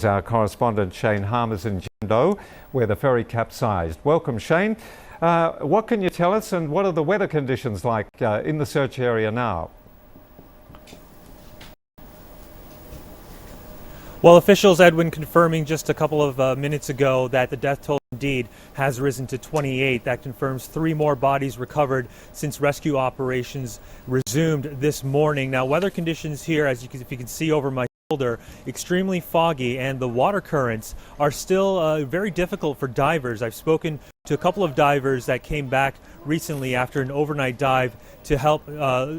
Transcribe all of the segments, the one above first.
is our correspondent Shane Harmers in Jindo, where the ferry capsized. Welcome, Shane. What can you tell us, and what are the weather conditions like in the search area now? Well, officials, Edwin, confirming just a couple of minutes ago that the death toll indeed has risen to 28. That confirms 3 more bodies recovered since rescue operations resumed this morning. Now, weather conditions here, if you can see over my shoulder, extremely foggy, and the water currents are still very difficult for divers. I've spoken to a couple of divers that came back recently after an overnight dive to help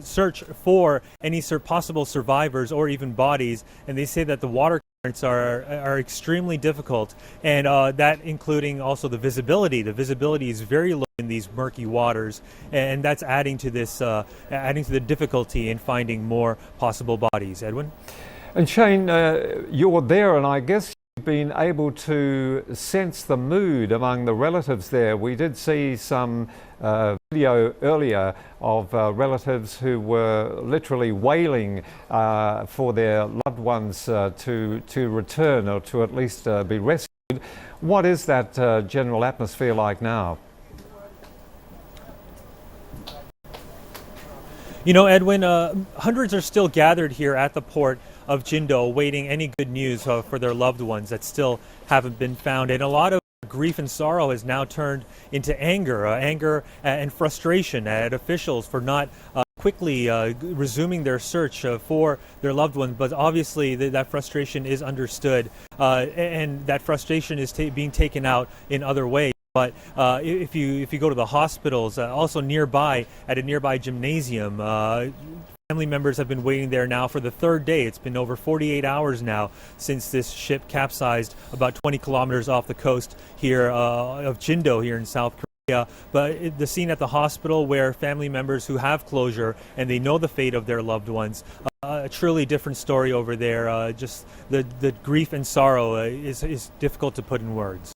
search for any possible survivors or even bodies, and they say that the water currents are extremely difficult, and that including also the visibility. The visibility is very low in these murky waters, and that's adding to this, adding to the difficulty in finding more possible bodies. Edwin? And Shane, you're there, and I guess you've been able to sense the mood among the relatives there. We did see some video earlier of relatives who were literally wailing for their loved ones to return, or to at least be rescued. What is that general atmosphere like now? You know, Edwin, hundreds are still gathered here at the port of Jindo awaiting any good news for their loved ones that still haven't been found. And a lot of grief and sorrow has now turned into anger, and frustration at officials for not quickly resuming their search for their loved ones. But obviously that frustration is understood, and that frustration is being taken out in other ways. But if you go to the hospitals, also nearby at a nearby gymnasium, family members have been waiting there now for the 3rd day. It's been over 48 hours now since this ship capsized about 20 kilometers off the coast here of Jindo here in South Korea. But the scene at the hospital, where family members who have closure and they know the fate of their loved ones, a truly different story over there. Just the grief and sorrow is difficult to put in words.